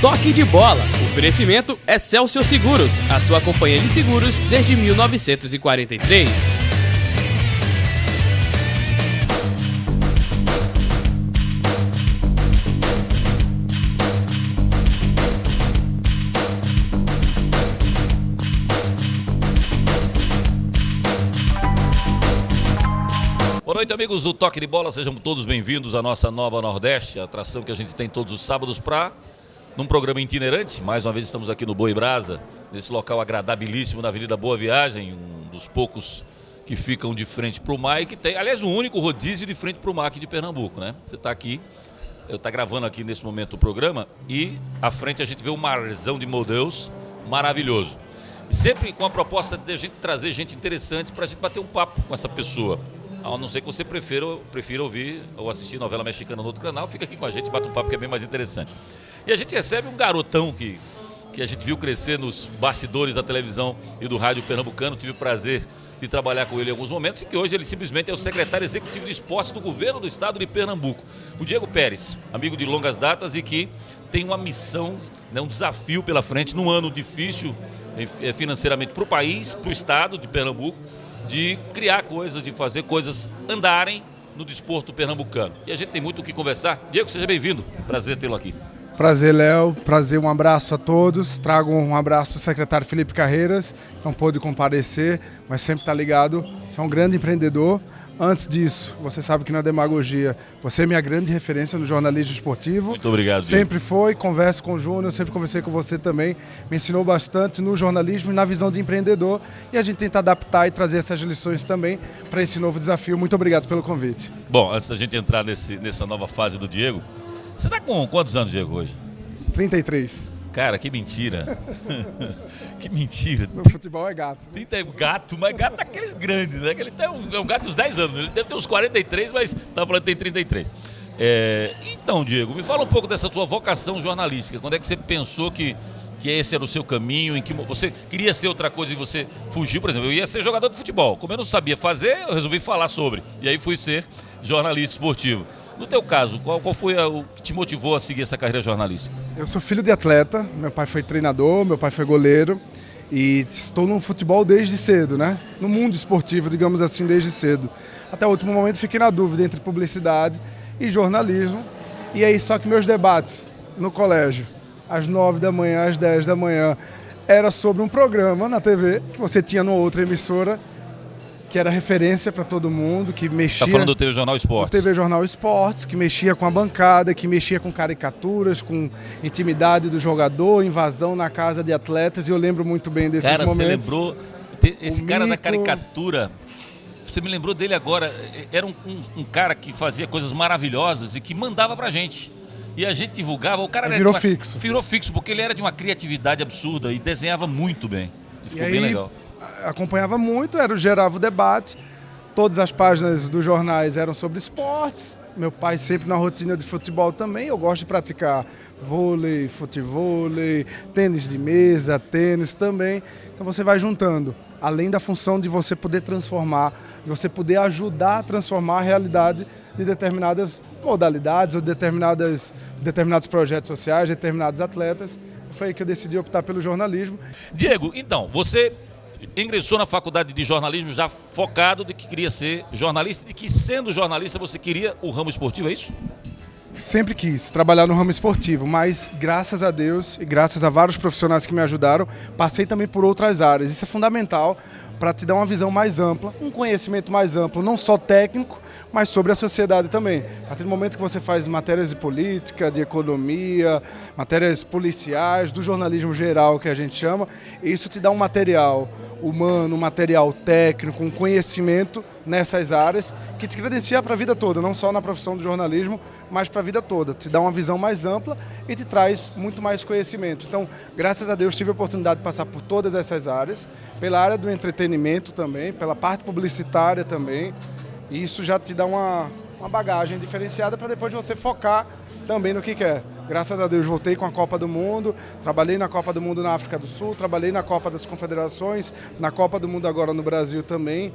Toque de Bola. Oferecimento Excelsior Seguros, a sua companhia de seguros desde 1943. Boa noite, amigos do Toque de Bola, sejam todos bem-vindos à nossa Nova Nordeste, a atração que a gente tem todos os sábados num programa itinerante. Mais uma vez estamos aqui no Boi Brasa, nesse local agradabilíssimo na Avenida Boa Viagem, um dos poucos que ficam de frente para o mar e que tem, aliás, o único rodízio de frente para o mar aqui de Pernambuco, né? Você está aqui, eu estou gravando aqui nesse momento o programa e à frente a gente vê um marzão de Deus maravilhoso. E sempre com a proposta de a gente trazer gente interessante para a gente bater um papo com essa pessoa. A não ser que você prefira ouvir ou assistir novela mexicana no outro canal, fica aqui com a gente, bate um papo que é bem mais interessante. E a gente recebe um garotão que a gente viu crescer nos bastidores da televisão e do rádio pernambucano. Tive o prazer de trabalhar com ele em alguns momentos e que hoje ele simplesmente é o secretário executivo de esportes do governo do estado de Pernambuco. O Diego Pérez, amigo de longas datas e que tem uma missão, né, um desafio pela frente num ano difícil financeiramente para o país, para o estado de Pernambuco, de criar coisas, de fazer coisas andarem no desporto pernambucano. E a gente tem muito o que conversar. Diego, seja bem-vindo. Prazer tê-lo aqui. Prazer, Léo. Prazer, um abraço a todos. Trago um abraço ao secretário Felipe Carreiras, que não pôde comparecer, mas sempre está ligado. Você é um grande empreendedor. Antes disso, você sabe que na demagogia, você é minha grande referência no jornalismo esportivo. Muito obrigado. Sempre foi, converso com o Júnior, sempre conversei com você também. Me ensinou bastante no jornalismo e na visão de empreendedor. E a gente tenta adaptar e trazer essas lições também para esse novo desafio. Muito obrigado pelo convite. Bom, antes da gente entrar nessa nova fase do Diego, você está com quantos anos, Diego, hoje? 33. Cara, que mentira. Que mentira. Meu futebol é gato. 30 é gato, mas gato daqueles grandes, né? Ele é um gato dos 10 anos. Ele deve ter uns 43, mas tá falando que tem 33. Então, Diego, me fala um pouco dessa sua vocação jornalística. Quando é que você pensou que esse era o seu caminho, em que você queria ser outra coisa e você fugiu? Por exemplo, eu ia ser jogador de futebol. Como eu não sabia fazer, eu resolvi falar sobre. E aí fui ser jornalista esportivo. No teu caso, qual foi o que te motivou a seguir essa carreira jornalística? Eu sou filho de atleta, meu pai foi treinador, meu pai foi goleiro e estou no futebol desde cedo, né? No mundo esportivo, digamos assim, desde cedo. Até o último momento fiquei na dúvida entre publicidade e jornalismo. E aí só que meus debates no colégio, às 9 da manhã, às 10 da manhã, era sobre um programa na TV que você tinha numa outra emissora, que era referência para todo mundo, que mexia... Tá falando do TV Jornal Esportes. Do TV Jornal Esportes, que mexia com a bancada, que mexia com caricaturas, com intimidade do jogador, invasão na casa de atletas, e eu lembro muito bem desses momentos. Cara, você lembrou... Esse cara da caricatura, você me lembrou dele agora, era um cara que fazia coisas maravilhosas e que mandava pra gente. E a gente divulgava, o cara virou fixo. Virou fixo, porque ele era de uma criatividade absurda e desenhava muito bem. E ficou bem legal. Acompanhava muito, gerava o debate, todas as páginas dos jornais eram sobre esportes, meu pai sempre na rotina de futebol também, eu gosto de praticar vôlei, futevôlei, tênis de mesa, tênis também, então você vai juntando, além da função de você poder transformar, de você poder ajudar a transformar a realidade de determinadas modalidades ou determinados projetos sociais, determinados atletas, foi aí que eu decidi optar pelo jornalismo. Diego, então, você ingressou na faculdade de jornalismo já focado de que queria ser jornalista, de que sendo jornalista você queria o ramo esportivo, é isso? Sempre quis trabalhar no ramo esportivo, mas graças a Deus e graças a vários profissionais que me ajudaram, passei também por outras áreas. Isso é fundamental para te dar uma visão mais ampla, um conhecimento mais amplo, não só técnico, mas sobre a sociedade também. A partir do momento que você faz matérias de política, de economia, matérias policiais, do jornalismo geral que a gente chama, isso te dá um material humano, um material técnico, um conhecimento nessas áreas que te credencia para a vida toda, não só na profissão do jornalismo, mas para a vida toda. Te dá uma visão mais ampla e te traz muito mais conhecimento. Então, graças a Deus, tive a oportunidade de passar por todas essas áreas, pela área do entretenimento também, pela parte publicitária também, e isso já te dá uma bagagem diferenciada para depois você focar também no que quer. Graças a Deus voltei com a Copa do Mundo, trabalhei na Copa do Mundo na África do Sul, trabalhei na Copa das Confederações, na Copa do Mundo agora no Brasil também.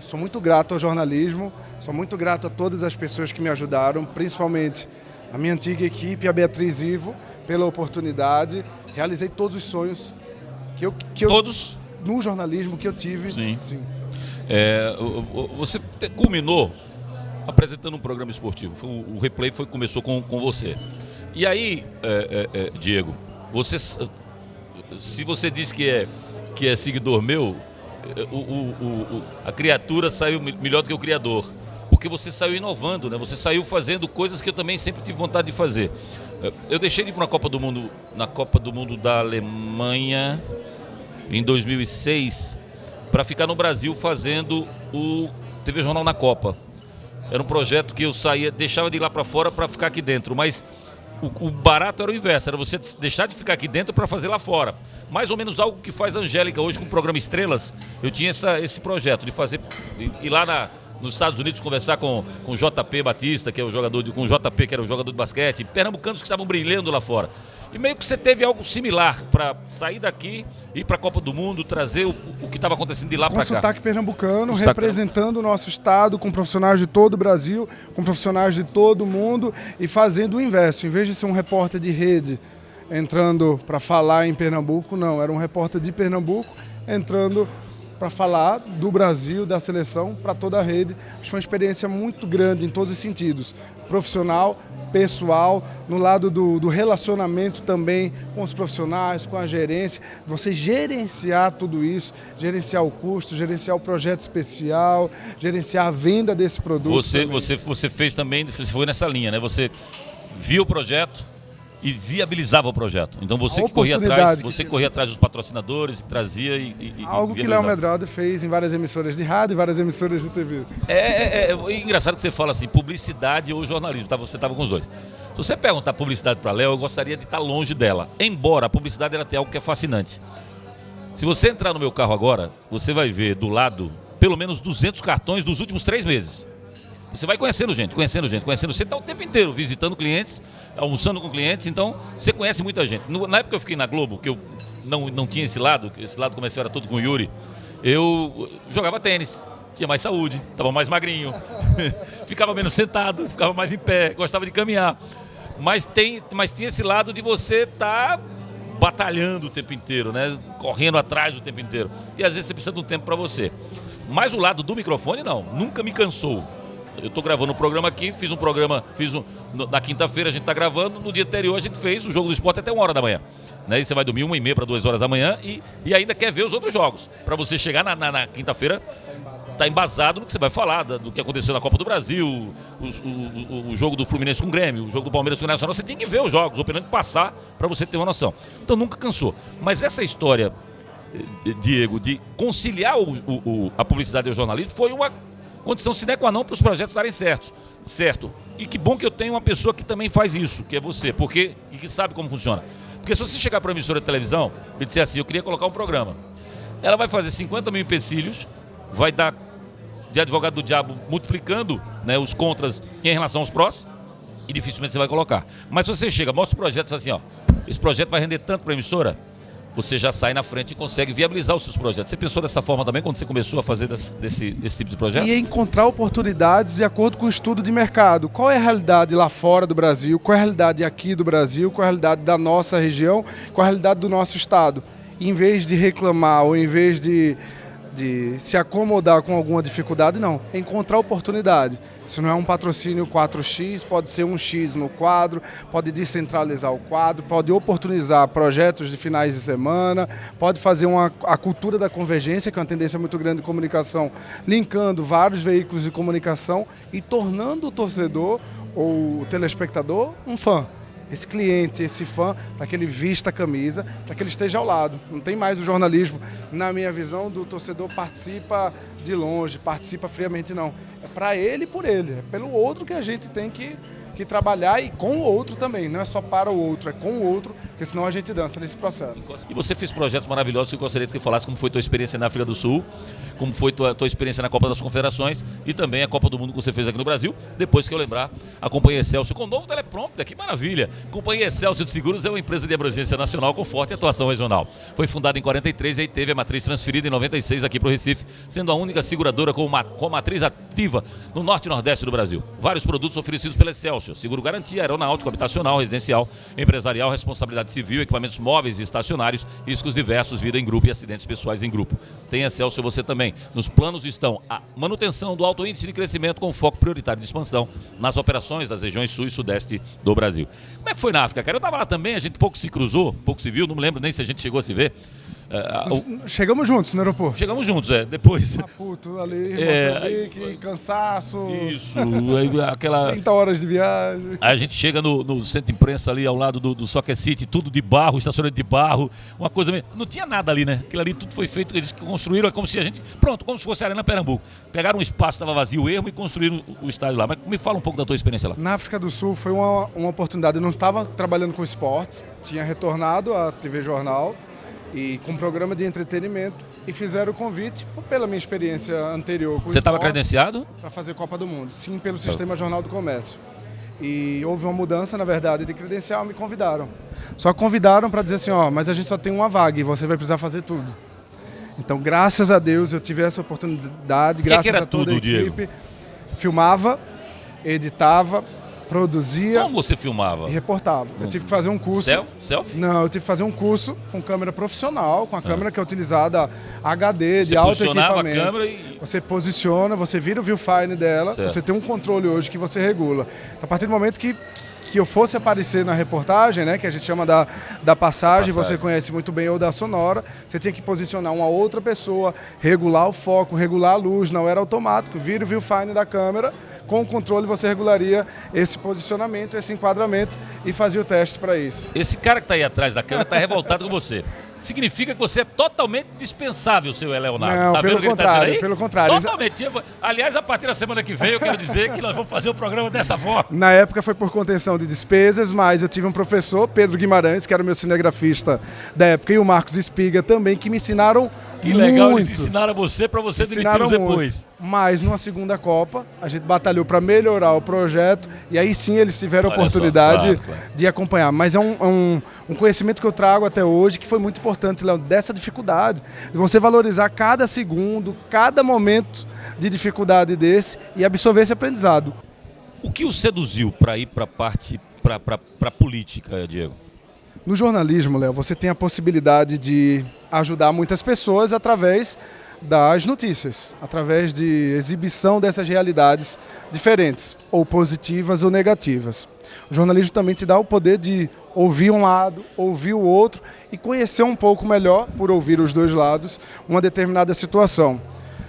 Sou muito grato ao jornalismo, sou muito grato a todas as pessoas que me ajudaram, principalmente a minha antiga equipe, a Beatriz Ivo, pela oportunidade. Realizei todos os sonhos que eu Todos? No jornalismo que eu tive. Sim. Você culminou apresentando um programa esportivo. O Replay começou com você. E aí, Diego, se você diz que é seguidor meu, a criatura saiu melhor do que o criador. Porque você saiu inovando, né? Você saiu fazendo coisas que eu também sempre tive vontade de fazer. Eu deixei de ir na Copa do Mundo da Alemanha em 2006 para ficar no Brasil fazendo o TV Jornal na Copa. Era um projeto que eu deixava de ir lá para fora para ficar aqui dentro, mas o barato era o inverso, era você deixar de ficar aqui dentro para fazer lá fora. Mais ou menos algo que faz a Angélica hoje com o programa Estrelas. Eu tinha esse projeto de ir lá nos Estados Unidos conversar com o JP Batista, que é o jogador com o JP, que era o jogador de basquete, pernambucanos que estavam brilhando lá fora. E meio que você teve algo similar para sair daqui, ir para a Copa do Mundo, trazer o que estava acontecendo de lá para cá. Com sotaque pernambucano, representando o nosso estado, com profissionais de todo o Brasil, com profissionais de todo o mundo e fazendo o inverso. Em vez de ser um repórter de rede entrando para falar em Pernambuco, não, era um repórter de Pernambuco entrando para falar do Brasil, da seleção, para toda a rede. Acho que foi uma experiência muito grande em todos os sentidos. Profissional, pessoal, no lado do relacionamento também com os profissionais, com a gerência. Você gerenciar tudo isso, gerenciar o custo, gerenciar o projeto especial, gerenciar a venda desse produto. Você fez também, você foi nessa linha, né? Você viu o projeto e viabilizava o projeto. Então você que corria atrás dos patrocinadores, que trazia algo que Léo Medrado fez em várias emissoras de rádio e várias emissoras de TV. É engraçado que você fala assim, publicidade ou jornalismo, você estava com os dois. Se você perguntar publicidade para Léo, eu gostaria de estar longe dela. Embora a publicidade ela tenha algo que é fascinante. Se você entrar no meu carro agora, você vai ver do lado pelo menos 200 cartões dos últimos 3 meses. Você vai conhecendo gente. Você está o tempo inteiro visitando clientes, almoçando com clientes, então você conhece muita gente. Na época que eu fiquei na Globo, que eu não tinha esse lado comercial era todo com o Yuri, eu jogava tênis, tinha mais saúde, estava mais magrinho, ficava menos sentado, ficava mais em pé, gostava de caminhar. Mas tinha esse lado de você estar batalhando o tempo inteiro, né? Correndo atrás o tempo inteiro. E às vezes você precisa de um tempo para você. Mas o lado do microfone, não, nunca me cansou. Eu estou gravando um programa aqui, na quinta-feira a gente está gravando, no dia anterior a gente fez o Jogo do Esporte até 1h da manhã. Né? E você vai dormir 1h30 para 2h da manhã e ainda quer ver os outros jogos. Para você chegar na quinta-feira, tá embasado no que você vai falar, do que aconteceu na Copa do Brasil, o jogo do Fluminense com o Grêmio, o jogo do Palmeiras com o Nacional. Você tem que ver os jogos, ou pelo menos passar, para você ter uma noção. Então nunca cansou. Mas essa história, Diego, de conciliar a publicidade e o jornalismo foi uma condição sine qua non para os projetos darem certo. E que bom que eu tenho uma pessoa que também faz isso, que é você, e que sabe como funciona. Porque se você chegar para uma emissora de televisão e disser assim, eu queria colocar um programa, ela vai fazer 50 mil empecilhos, vai dar de advogado do diabo multiplicando, né, os contras em relação aos prós, e dificilmente você vai colocar. Mas se você chega, mostra o projeto e diz assim, ó, esse projeto vai render tanto para a emissora, você já sai na frente e consegue viabilizar os seus projetos. Você pensou dessa forma também quando você começou a fazer desse tipo de projeto? E encontrar oportunidades de acordo com o estudo de mercado. Qual é a realidade lá fora do Brasil? Qual é a realidade aqui do Brasil? Qual é a realidade da nossa região? Qual é a realidade do nosso estado? E em vez de reclamar ou em vez de se acomodar com alguma dificuldade, não. É encontrar oportunidade. Se não é um patrocínio 4X, pode ser um X no quadro, pode descentralizar o quadro, pode oportunizar projetos de finais de semana, pode fazer a cultura da convergência, que é uma tendência muito grande de comunicação, linkando vários veículos de comunicação e tornando o torcedor ou o telespectador um fã. Esse cliente, esse fã, para que ele vista a camisa, para que ele esteja ao lado. Não tem mais o jornalismo, na minha visão, do torcedor participa de longe, participa friamente, não. É para ele e por ele, é pelo outro que a gente tem que trabalhar e com o outro também. Não é só para o outro, é com o outro, porque senão a gente dança nesse processo. E você fez projetos maravilhosos que eu gostaria que você falasse como foi a tua experiência na África do Sul, como foi a tua experiência na Copa das Confederações e também a Copa do Mundo que você fez aqui no Brasil, depois que eu lembrar a Companhia Excelsior com o novo teleprompter, que maravilha! Companhia Excelsior de Seguros é uma empresa de abrangência nacional com forte atuação regional. Foi fundada em 43 e aí teve a matriz transferida em 96 aqui para o Recife, sendo a única seguradora com a matriz ativa no norte e nordeste do Brasil. Vários produtos oferecidos pela Excelsior, Excelsior. Seguro garantia, aeronáutico, habitacional, residencial, empresarial, responsabilidade civil, equipamentos móveis e estacionários, riscos diversos, vida em grupo e acidentes pessoais em grupo. Tem Excelsior você também. Nos planos estão a manutenção do alto índice de crescimento com foco prioritário de expansão nas operações das regiões sul e sudeste do Brasil. Como é que foi na África, cara? Eu estava lá também, a gente pouco se cruzou, pouco se viu, não me lembro nem se a gente chegou a se ver. Chegamos juntos no aeroporto. Chegamos juntos, depois. Maputo, ali, Moçambique, cansaço. Isso, aquela... 30 horas de viagem. Aí a gente chega no centro de imprensa ali ao lado do Soccer City, tudo de barro, estacionamento de barro, uma coisa mesmo. Não tinha nada ali, né? Aquilo ali tudo foi feito, eles construíram, é como se a gente... Pronto, como se fosse a Arena Pernambuco. Pegaram um espaço, estava vazio, o ermo, e construíram o estádio lá. Mas me fala um pouco da tua experiência lá. Na África do Sul foi uma oportunidade. Eu não estava trabalhando com esportes, tinha retornado à TV Jornal e com um programa de entretenimento e fizeram o convite, pela minha experiência anterior com o Você estava esporte, credenciado? para fazer Copa do Mundo. Sim, pelo Sistema Jornal do Comércio. E houve uma mudança, na verdade, de credencial, me convidaram. Só convidaram para dizer assim, mas a gente só tem uma vaga e você vai precisar fazer tudo. Então, graças a Deus, eu tive essa oportunidade, graças a toda a equipe. Diego? Filmava, editava, produzia. Como você filmava? E reportava. Eu tive que fazer um curso. Selfie? Não, eu tive que fazer um curso com câmera profissional, com a câmera que é utilizada HD, de alto equipamento. A câmera e... Você posiciona, você vira o viewfinder dela, certo. Você tem um controle hoje que você regula. Então, a partir do momento que eu fosse aparecer na reportagem, né, que a gente chama da passagem, você conhece muito bem, ou da sonora, você tinha que posicionar uma outra pessoa, regular o foco, regular a luz, não era automático, vira o viewfinder da câmera, com o controle você regularia esse posicionamento, esse enquadramento e fazia o teste para isso. Esse cara que está aí atrás da câmera está revoltado com você. Significa que você é totalmente dispensável, seu Leonardo. Não, tá pelo vendo contrário, que ele tá pelo contrário. Totalmente. Aliás, a partir da semana que vem, eu quero dizer que nós vamos fazer o programa dessa forma. Na época foi por contenção de despesas, mas eu tive um professor, Pedro Guimarães, que era o meu cinegrafista da época, e o Marcos Espiga também, que me ensinaram que legal, muito. Eles ensinaram você para você demitir depois. Mas numa segunda Copa, a gente batalhou para melhorar o projeto e aí sim eles tiveram a oportunidade de acompanhar. Mas é um conhecimento que eu trago até hoje que foi muito importante, Léo, dessa dificuldade, de você valorizar cada segundo, cada momento de dificuldade desse e absorver esse aprendizado. O que o seduziu para ir para a parte, para a política, Diego? No jornalismo, Léo, você tem a possibilidade de ajudar muitas pessoas através das notícias, através de exibição dessas realidades diferentes, ou positivas ou negativas. O jornalismo também te dá o poder de ouvir um lado, ouvir o outro e conhecer um pouco melhor, por ouvir os dois lados, uma determinada situação.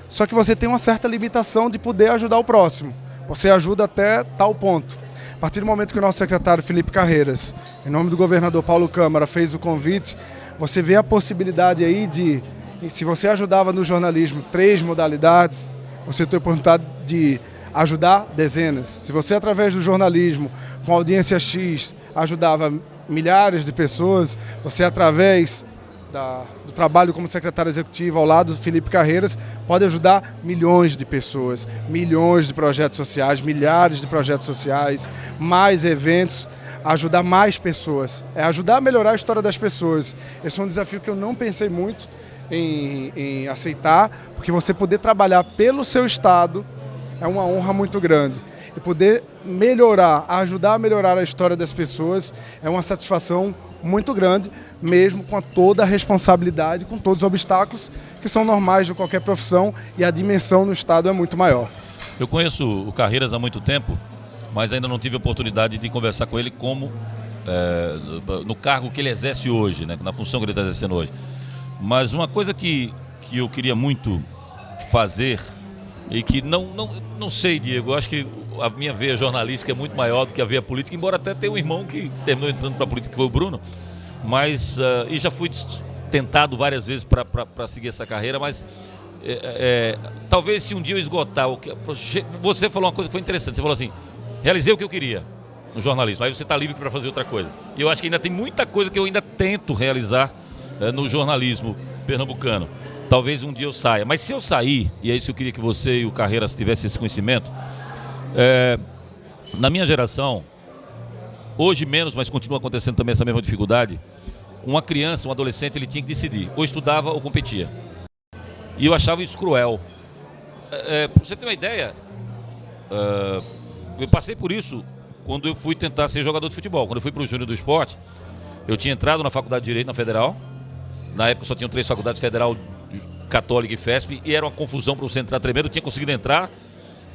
Só que você tem uma certa limitação de poder ajudar o próximo. Você ajuda até tal ponto. A partir do momento que o nosso secretário Felipe Carreiras, em nome do governador Paulo Câmara, fez o convite, você vê a possibilidade aí de, se você ajudava no jornalismo 3 modalidades, você tem a oportunidade de ajudar dezenas. Se você, através do jornalismo, com audiência X, ajudava milhares de pessoas, você, através do trabalho como secretário executivo ao lado do Felipe Carreiras, pode ajudar milhões de pessoas, milhões de projetos sociais, milhares de projetos sociais, mais eventos, ajudar mais pessoas, é ajudar a melhorar a história das pessoas. Esse é um desafio que eu não pensei muito em aceitar, porque você poder trabalhar pelo seu estado é uma honra muito grande. E poder melhorar, ajudar a melhorar a história das pessoas é uma satisfação muito grande, mesmo com toda a responsabilidade, com todos os obstáculos que são normais de qualquer profissão, e a dimensão no estado é muito maior. Eu conheço o Carreiras há muito tempo, mas ainda não tive a oportunidade de conversar com ele como no cargo que ele exerce hoje, né, na função que ele está exercendo hoje. Mas uma coisa que eu queria muito fazer e que não sei, Diego, eu acho que a minha veia jornalística é muito maior do que a veia política, embora até tenha um irmão que terminou entrando para a política, que foi o Bruno, mas e já fui tentado várias vezes para seguir essa carreira, mas talvez se um dia eu esgotar o que você falou, uma coisa que foi interessante, você falou assim: realizei o que eu queria no jornalismo, aí você está livre para fazer outra coisa. E eu acho que ainda tem muita coisa que eu ainda tento realizar no jornalismo pernambucano. Talvez um dia eu saia, mas se eu sair, e é isso que eu queria que você e o Carreiras tivessem esse conhecimento, na minha geração, hoje menos, mas continua acontecendo também essa mesma dificuldade, uma criança, um adolescente, ele tinha que decidir, ou estudava ou competia. E eu achava isso cruel. Para você ter uma ideia, eu passei por isso quando eu fui tentar ser jogador de futebol. Quando eu fui para o Júnior do Esporte, eu tinha entrado na Faculdade de Direito, na Federal. Na época só tinham 3 faculdades, Federal, Católica e FESP, e era uma confusão para você entrar tremendo. Eu tinha conseguido entrar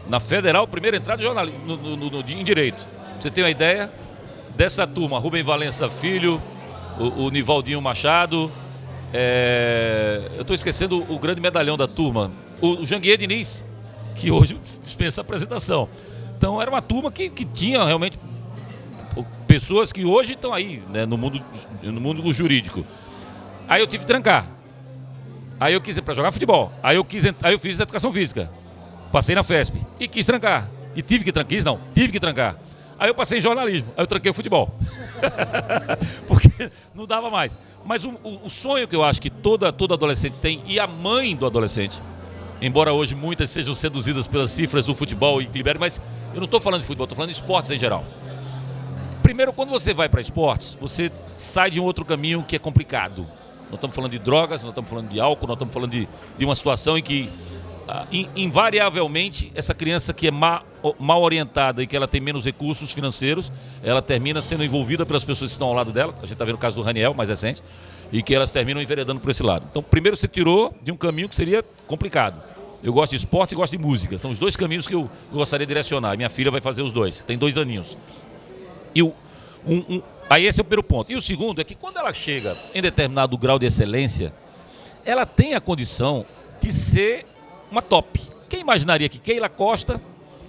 na Federal, primeira entrada de jornalismo, em Direito. Pra você ter uma ideia dessa turma, Rubem Valença Filho, o Nivaldinho Machado, eu estou esquecendo o grande medalhão da turma, o Janguier Diniz, que hoje dispensa a apresentação. Então era uma turma que tinha realmente pessoas que hoje estão aí, né, no mundo jurídico. Aí eu tive que trancar. Aí eu quis ir para jogar futebol. Aí eu fiz educação física. Passei na FESP e quis trancar. E tive que trancar. Aí eu passei em jornalismo. Aí eu tranquei o futebol. Porque não dava mais. Mas o sonho que eu acho que todo adolescente tem, e a mãe do adolescente, embora hoje muitas sejam seduzidas pelas cifras do futebol e libere, mas eu não estou falando de futebol, estou falando de esportes em geral. Primeiro, quando você vai para esportes, você sai de um outro caminho que é complicado. Nós estamos falando de drogas, nós estamos falando de álcool, nós estamos falando de uma situação em que, invariavelmente, essa criança que é mal orientada e que ela tem menos recursos financeiros, ela termina sendo envolvida pelas pessoas que estão ao lado dela. A gente está vendo o caso do Raniel, mais recente, e que elas terminam enveredando por esse lado. Então, primeiro você tirou de um caminho que seria complicado. Eu gosto de esporte e gosto de música. São os 2 caminhos que eu gostaria de direcionar. Minha filha vai fazer os 2, tem 2 aninhos. E aí esse é o primeiro ponto. E o segundo é que quando ela chega em determinado grau de excelência, ela tem a condição de ser uma top. Quem imaginaria que Keila Costa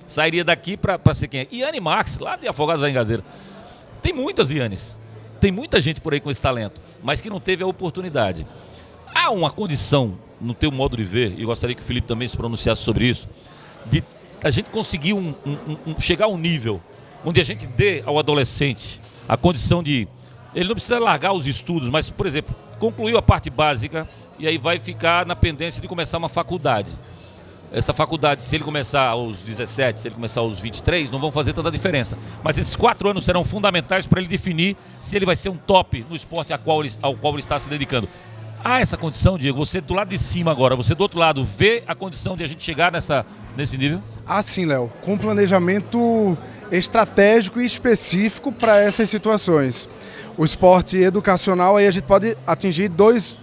sairia daqui para ser quem é? Iane Marques, lá de Afogados da Engazeira. Tem muitas Ianes. Tem muita gente por aí com esse talento, mas que não teve a oportunidade. Há uma condição, no teu modo de ver, e gostaria que o Felipe também se pronunciasse sobre isso, de a gente conseguir chegar a um nível onde a gente dê ao adolescente a condição de... Ele não precisa largar os estudos, mas, por exemplo, concluiu a parte básica e aí vai ficar na pendência de começar uma faculdade. Essa faculdade, se ele começar aos 17, se ele começar aos 23, não vão fazer tanta diferença. Mas esses 4 anos serão fundamentais para ele definir se ele vai ser um top no esporte ao qual ele está se dedicando. Há essa condição, Diego? Você do lado de cima agora, você do outro lado, vê a condição de a gente chegar nesse nível? Ah, sim, Léo. Com planejamento estratégico e específico para essas situações. O esporte educacional, aí a gente pode atingir duas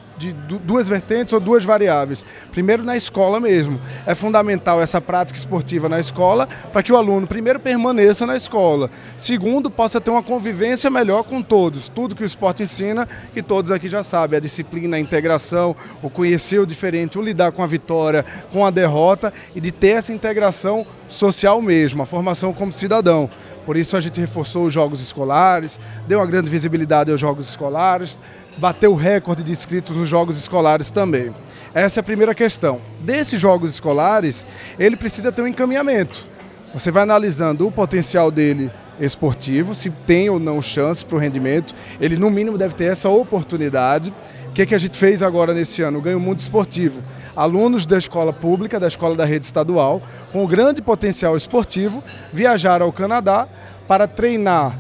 vertentes ou 2 variáveis. Primeiro, na escola mesmo. É fundamental essa prática esportiva na escola para que o aluno, primeiro, permaneça na escola. Segundo, possa ter uma convivência melhor com todos. Tudo que o esporte ensina, que todos aqui já sabem. A disciplina, a integração, o conhecer o diferente, o lidar com a vitória, com a derrota e de ter essa integração social mesmo, a formação como cidadão. Por isso a gente reforçou os jogos escolares, deu uma grande visibilidade aos jogos escolares, bateu o recorde de inscritos nos jogos escolares também. Essa é a primeira questão. Desses jogos escolares, ele precisa ter um encaminhamento. Você vai analisando o potencial dele esportivo, se tem ou não chance para o rendimento. Ele, no mínimo, deve ter essa oportunidade. O que a gente fez agora nesse ano? O Ganho Mundo Esportivo. Alunos da escola pública, da escola da rede estadual, com grande potencial esportivo, viajaram ao Canadá para treinar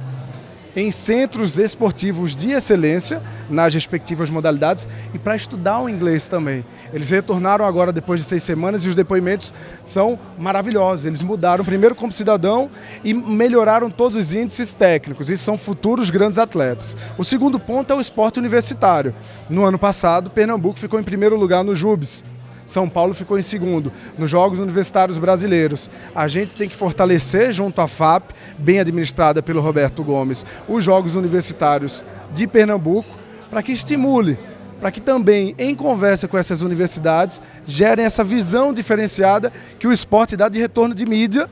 em centros esportivos de excelência, nas respectivas modalidades, e para estudar o inglês também. Eles retornaram agora depois de 6 semanas e os depoimentos são maravilhosos. Eles mudaram primeiro como cidadão e melhoraram todos os índices técnicos e são futuros grandes atletas. O segundo ponto é o esporte universitário. No ano passado, Pernambuco ficou em primeiro lugar no JUBs. São Paulo ficou em segundo nos Jogos Universitários Brasileiros. A gente tem que fortalecer, junto à FAP, bem administrada pelo Roberto Gomes, os Jogos Universitários de Pernambuco, para que estimule, para que também, em conversa com essas universidades, gerem essa visão diferenciada que o esporte dá de retorno de mídia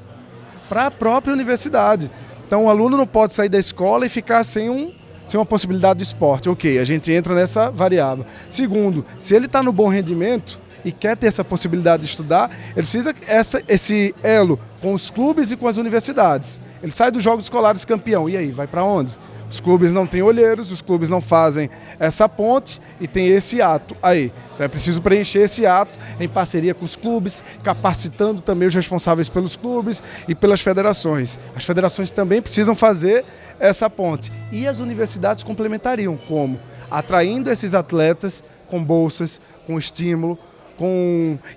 para a própria universidade. Então, o aluno não pode sair da escola e ficar sem uma possibilidade de esporte. Ok, a gente entra nessa variável. Segundo, se ele está no bom rendimento e quer ter essa possibilidade de estudar, ele precisa esse elo com os clubes e com as universidades. Ele sai dos Jogos Escolares campeão, e aí, vai para onde? Os clubes não têm olheiros, os clubes não fazem essa ponte e tem esse ato aí. Então é preciso preencher esse ato em parceria com os clubes, capacitando também os responsáveis pelos clubes e pelas federações. As federações também precisam fazer essa ponte. E as universidades complementariam como? Atraindo esses atletas com bolsas, com estímulo,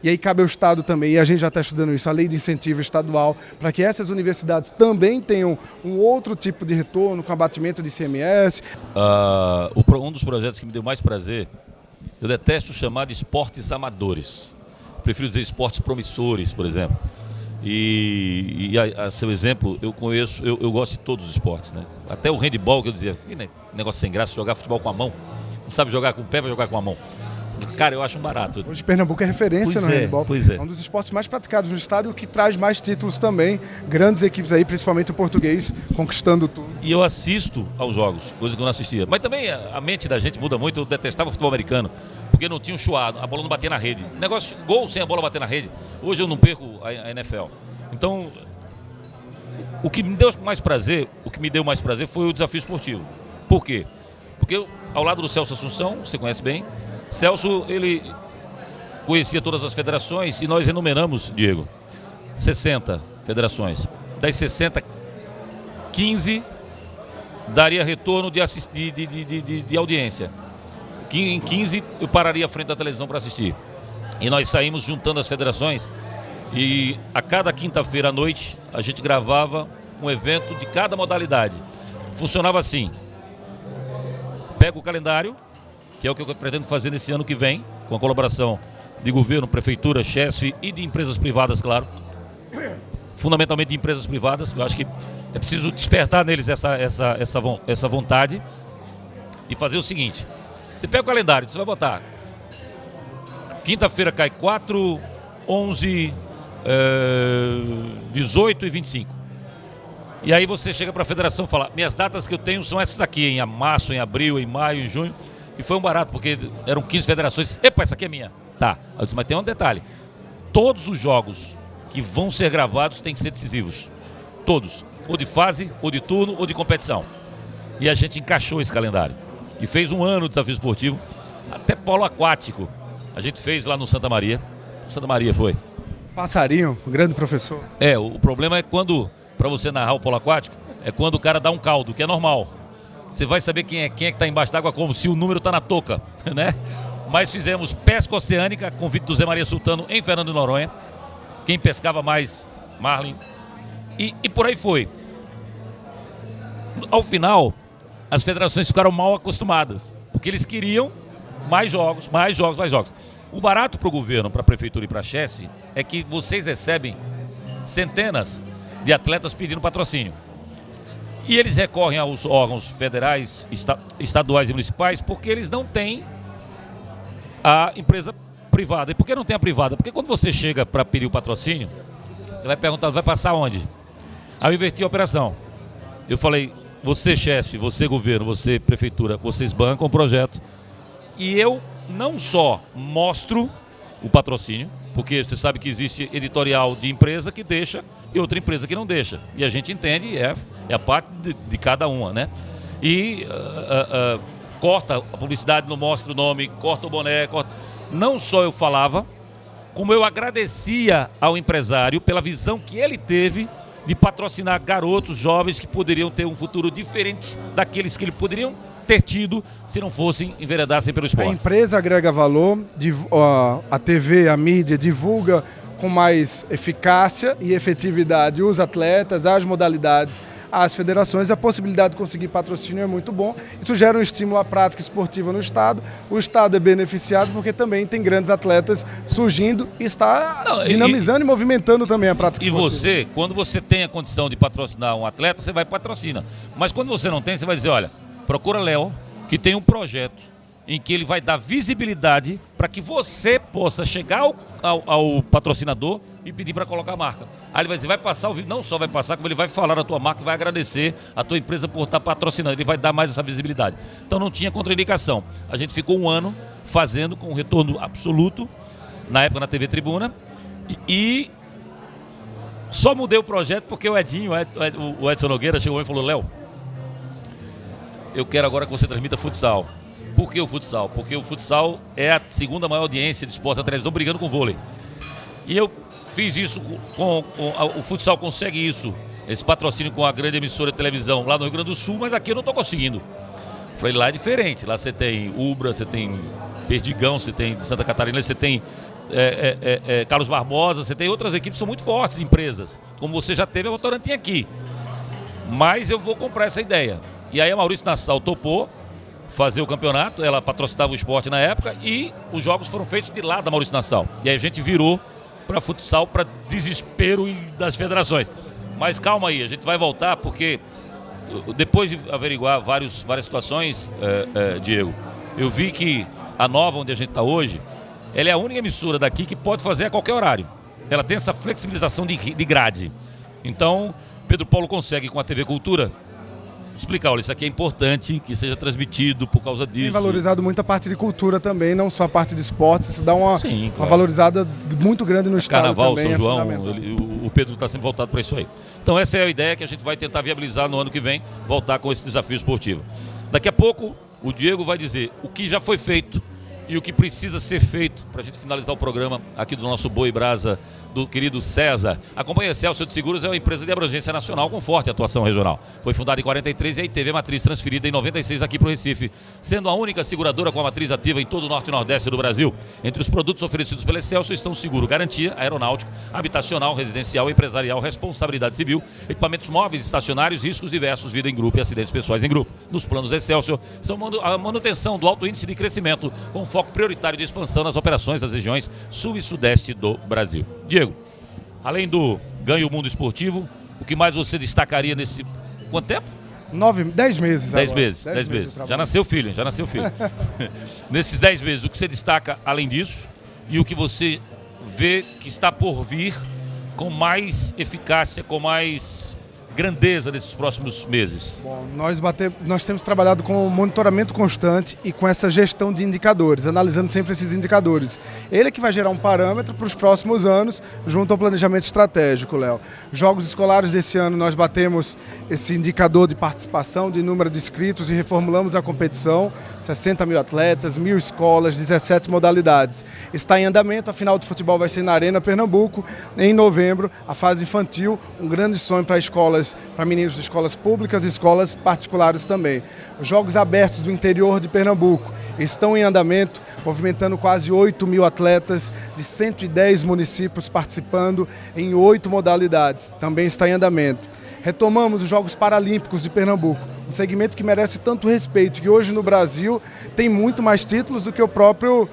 E aí cabe ao Estado também, e a gente já está estudando isso, a lei de incentivo estadual, para que essas universidades também tenham um outro tipo de retorno, com abatimento de ICMS. Um dos projetos que me deu mais prazer, eu detesto chamar de esportes amadores. Prefiro dizer esportes promissores, por exemplo. E a seu exemplo, eu gosto de todos os esportes, né? Até o handebol, que eu dizia, negócio sem graça, jogar futebol com a mão. Não sabe jogar com o pé, vai jogar com a mão. Cara, eu acho um barato. Hoje Pernambuco é referência no handebol. Pois é. É um dos esportes mais praticados no estado e o que traz mais títulos também. Grandes equipes aí, principalmente o português, conquistando tudo. E eu assisto aos jogos, coisa que eu não assistia. Mas também a mente da gente muda muito. Eu detestava o futebol americano, porque não tinha um chuado, a bola não batia na rede. Negócio, gol sem a bola bater na rede. Hoje eu não perco a NFL. Então, o que me deu mais prazer foi o desafio esportivo. Por quê? Porque ao lado do Celso Assunção, você conhece bem, Celso, ele conhecia todas as federações e nós enumeramos, Diego, 60 federações. Das 60, 15 daria retorno de audiência. Em 15 eu pararia à frente da televisão para assistir. E nós saímos juntando as federações e a cada quinta-feira à noite a gente gravava um evento de cada modalidade. Funcionava assim: pega o calendário, que é o que eu pretendo fazer nesse ano que vem, com a colaboração de governo, prefeitura, CHESF e de empresas privadas, claro. Fundamentalmente de empresas privadas. Eu acho que é preciso despertar neles essa vontade e fazer o seguinte: você pega o calendário, você vai botar quinta-feira cai 4, 11, 18 e 25. E aí você chega para a federação e fala: minhas datas que eu tenho são essas aqui, em março, em abril, em maio, em junho. E foi um barato, porque eram 15 federações. Epa, essa aqui é minha. Tá. Eu disse, mas tem um detalhe: todos os jogos que vão ser gravados têm que ser decisivos. Todos. Ou de fase, ou de turno, ou de competição. E a gente encaixou esse calendário. E fez um ano de desafio esportivo. Até polo aquático a gente fez lá no Santa Maria. Santa Maria foi. Passarinho, o grande professor. O problema é quando, para você narrar o polo aquático, é quando o cara dá um caldo, que é normal. Você vai saber quem é que está embaixo d'água como, se o número está na touca, né? Mas fizemos pesca oceânica, convite do Zé Maria Sultano em Fernando de Noronha. Quem pescava mais, Marlin. E por aí foi. Ao final, as federações ficaram mal acostumadas, porque eles queriam mais jogos, mais jogos, mais jogos. O barato para o governo, para a prefeitura e para a CHESF é que vocês recebem centenas de atletas pedindo patrocínio. E eles recorrem aos órgãos federais, estaduais e municipais porque eles não têm a empresa privada. E por que não tem a privada? Porque quando você chega para pedir o patrocínio, ele vai perguntar: vai passar onde? Aí eu inverti a operação. Eu falei: você, CHESF, você, governo, você, prefeitura, vocês bancam o projeto. E eu não só mostro o patrocínio, porque você sabe que existe editorial de empresa que deixa e outra empresa que não deixa. E a gente entende, é a parte de cada uma, né? E corta a publicidade, não mostra o nome, corta o boné, corta. Não só eu falava, como eu agradecia ao empresário pela visão que ele teve de patrocinar garotos jovens que poderiam ter um futuro diferente daqueles que ele poderiam ter tido se não fossem, enveredassem pelo esporte. A empresa agrega valor, a TV, a mídia divulga com mais eficácia e efetividade os atletas, as modalidades, as federações. A possibilidade de conseguir patrocínio é muito bom. Isso gera um estímulo à prática esportiva no estado. O estado é beneficiado porque também tem grandes atletas surgindo e está dinamizando e movimentando também a prática esportiva. E você, quando você tem a condição de patrocinar um atleta, você vai patrocinar. Mas quando você não tem, você vai dizer: olha, procura Léo, que tem um projeto em que ele vai dar visibilidade para que você possa chegar ao patrocinador e pedir para colocar a marca. Aí ele vai dizer: vai passar o vídeo, não só vai passar, como ele vai falar da tua marca e vai agradecer a tua empresa por estar patrocinando. Ele vai dar mais essa visibilidade. Então não tinha contraindicação. A gente ficou um ano fazendo com um retorno absoluto, na época na TV Tribuna, e só mudei o projeto porque o Edinho, o Edson Nogueira, chegou e falou: Léo, eu quero agora que você transmita futsal. Por que o futsal? Porque o futsal é a segunda maior audiência de esporte da televisão, brigando com o vôlei. E eu fiz isso, o futsal consegue isso, esse patrocínio com a grande emissora de televisão lá no Rio Grande do Sul, mas aqui eu não estou conseguindo. Falei: lá é diferente, lá você tem Ubra, você tem Perdigão, você tem de Santa Catarina, você tem Carlos Barbosa, você tem outras equipes que são muito fortes, empresas, como você já teve a Votorantim aqui. Mas eu vou comprar essa ideia. E aí a Maurício Nassau topou fazer o campeonato, ela patrocinava o esporte na época e os jogos foram feitos de lá da Maurício Nassau. E aí a gente virou para futsal, para desespero das federações. Mas calma aí, a gente vai voltar porque depois de averiguar várias situações, Diego, eu vi que a Nova, onde a gente está hoje, ela é a única emissora daqui que pode fazer a qualquer horário. Ela tem essa flexibilização de grade. Então, Pedro Paulo consegue com a TV Cultura explicar, olha, isso aqui é importante que seja transmitido por causa disso. Tem valorizado muito a parte de cultura também, não só a parte de esportes, isso dá uma claro, valorizada muito grande no estado Carnaval, também. São João, o Pedro está sempre voltado para isso aí. Então essa é a ideia que a gente vai tentar viabilizar no ano que vem, voltar com esse desafio esportivo. Daqui a pouco o Diego vai dizer o que já foi feito e o que precisa ser feito para a gente finalizar o programa aqui do nosso Boi Brasa, do querido César. A Companhia Celso de Seguros é uma empresa de abrangência nacional com forte atuação regional. Foi fundada em 43 e aí teve a matriz transferida em 96 aqui para o Recife, sendo a única seguradora com a matriz ativa em todo o norte e nordeste do Brasil. Entre os produtos oferecidos pela Celso estão seguro garantia, aeronáutico, habitacional, residencial, empresarial, responsabilidade civil, equipamentos móveis, estacionários, riscos diversos, vida em grupo e acidentes pessoais em grupo. Nos planos Excelsior são a manutenção do alto índice de crescimento com foco prioritário de expansão nas operações das regiões sul e sudeste do Brasil. Diego, além do ganho mundo esportivo, o que mais você destacaria nesse... Quanto tempo? 10 meses. 10 meses, 10 meses. Já nasceu filho, hein? Já nasceu filho. Nesses 10 meses, o que você destaca além disso e o que você vê que está por vir com mais eficácia, com mais grandeza nesses próximos meses? Bom, nós temos trabalhado com monitoramento constante e com essa gestão de indicadores, analisando sempre esses indicadores. Ele é que vai gerar um parâmetro para os próximos anos, junto ao planejamento estratégico, Léo. Jogos escolares desse ano, nós batemos esse indicador de participação, de número de inscritos e reformulamos a competição. 60 mil atletas, 1.000 escolas, 17 modalidades. Está em andamento, a final de futebol vai ser na Arena Pernambuco, em novembro, a fase infantil, um grande sonho para escolas, para meninos de escolas públicas e escolas particulares também. Os Jogos Abertos do interior de Pernambuco estão em andamento, movimentando quase 8 mil atletas de 110 municípios participando em 8 modalidades. Também está em andamento. Retomamos os Jogos Paralímpicos de Pernambuco, um segmento que merece tanto respeito, que hoje no Brasil tem muito mais títulos do que o próprio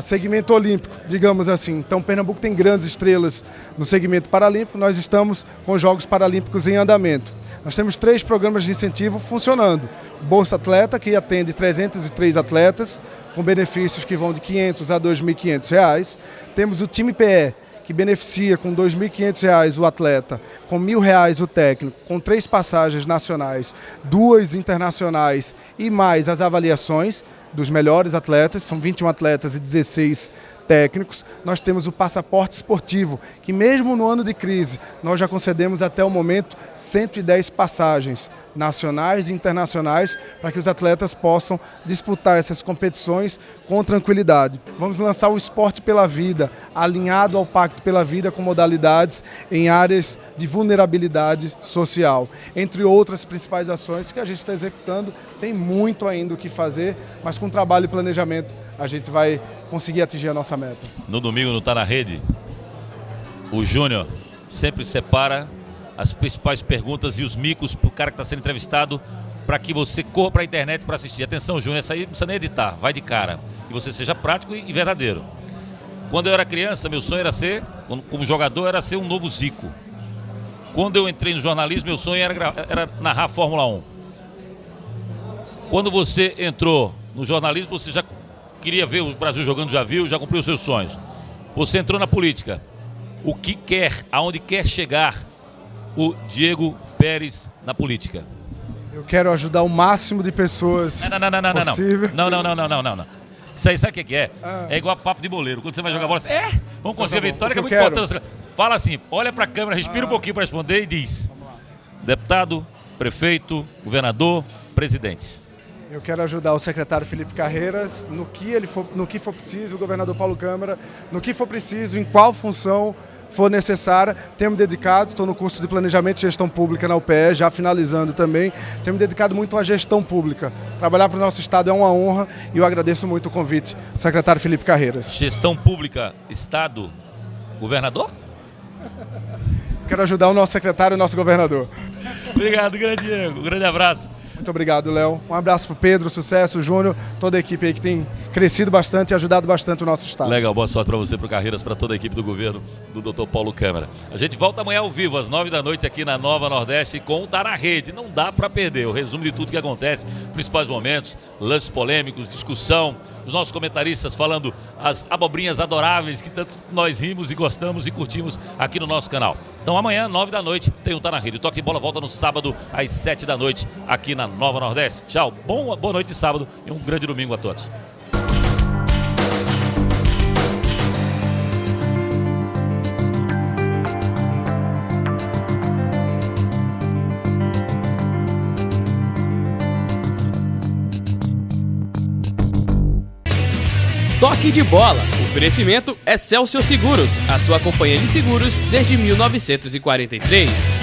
segmento olímpico, digamos assim. Então, Pernambuco tem grandes estrelas no segmento paralímpico, nós estamos com os Jogos Paralímpicos em andamento. Nós temos 3 programas de incentivo funcionando. Bolsa Atleta, que atende 303 atletas, com benefícios que vão de R$500 a R$2.500. Temos o Time PE, que beneficia com R$2.500 o atleta, com R$1.000 o técnico, com 3 passagens nacionais, 2 internacionais e mais as avaliações dos melhores atletas, são 21 atletas e 16 técnicos. Nós temos o passaporte esportivo, que mesmo no ano de crise, nós já concedemos até o momento 110 passagens nacionais e internacionais para que os atletas possam disputar essas competições com tranquilidade. Vamos lançar o Esporte pela Vida, alinhado ao Pacto pela Vida com modalidades em áreas de vulnerabilidade social. Entre outras principais ações que a gente está executando, tem muito ainda o que fazer, mas com trabalho e planejamento a gente vai conseguir atingir a nossa meta. No domingo não Tá na Rede, o Júnior sempre separa as principais perguntas e os micos para o cara que está sendo entrevistado, para que você corra para a internet para assistir. Atenção, Júnior, essa aí não precisa nem editar, vai de cara. E você seja prático e verdadeiro. Quando eu era criança, meu sonho era ser, como jogador, era ser um novo Zico. Quando eu entrei no jornalismo, meu sonho era narrar Fórmula 1. Quando você entrou no jornalismo, você já queria ver o Brasil jogando, já viu, já cumpriu os seus sonhos. Você entrou na política. O que quer, aonde quer chegar o Diego Pérez na política? Eu quero ajudar o máximo de pessoas possível. Não. Isso aí sabe o que é? É igual papo de boleiro. Quando você vai jogar bola, você, vamos conseguir a vitória, que é muito importante. Fala assim, olha para a câmera, respira um pouquinho para responder e diz: deputado, prefeito, governador, presidente. Eu quero ajudar o secretário Felipe Carreiras no que for preciso, o governador Paulo Câmara, no que for preciso, em qual função for necessária. Tenho me dedicado, estou no curso de Planejamento e Gestão Pública na UPE, já finalizando também. Tenho me dedicado muito à gestão pública. Trabalhar para o nosso Estado é uma honra e eu agradeço muito o convite do secretário Felipe Carreiras. Gestão Pública, Estado, governador? Quero ajudar o nosso secretário e o nosso governador. Obrigado, grande Diego. Um grande abraço. Muito obrigado, Léo. Um abraço para o Pedro, Sucesso, Júnior, toda a equipe aí que tem crescido bastante e ajudado bastante o nosso Estado. Legal, boa sorte para você, para o Carreiras, para toda a equipe do governo do Dr. Paulo Câmara. A gente volta amanhã ao vivo, às 9 da noite, aqui na Nova Nordeste, com o Tá na Rede. Não dá para perder o resumo de tudo que acontece, principais momentos, lances polêmicos, discussão, os nossos comentaristas falando as abobrinhas adoráveis que tanto nós rimos e gostamos e curtimos aqui no nosso canal. Então amanhã, 9 da noite, tem o Tá na Rede. O Toque de Bola volta no sábado, às 7 da noite, aqui na Nova Nordeste. Tchau, boa noite de sábado e um grande domingo a todos. Toque de Bola. Oferecimento Excelsior Seguros, a sua companhia de seguros desde 1943.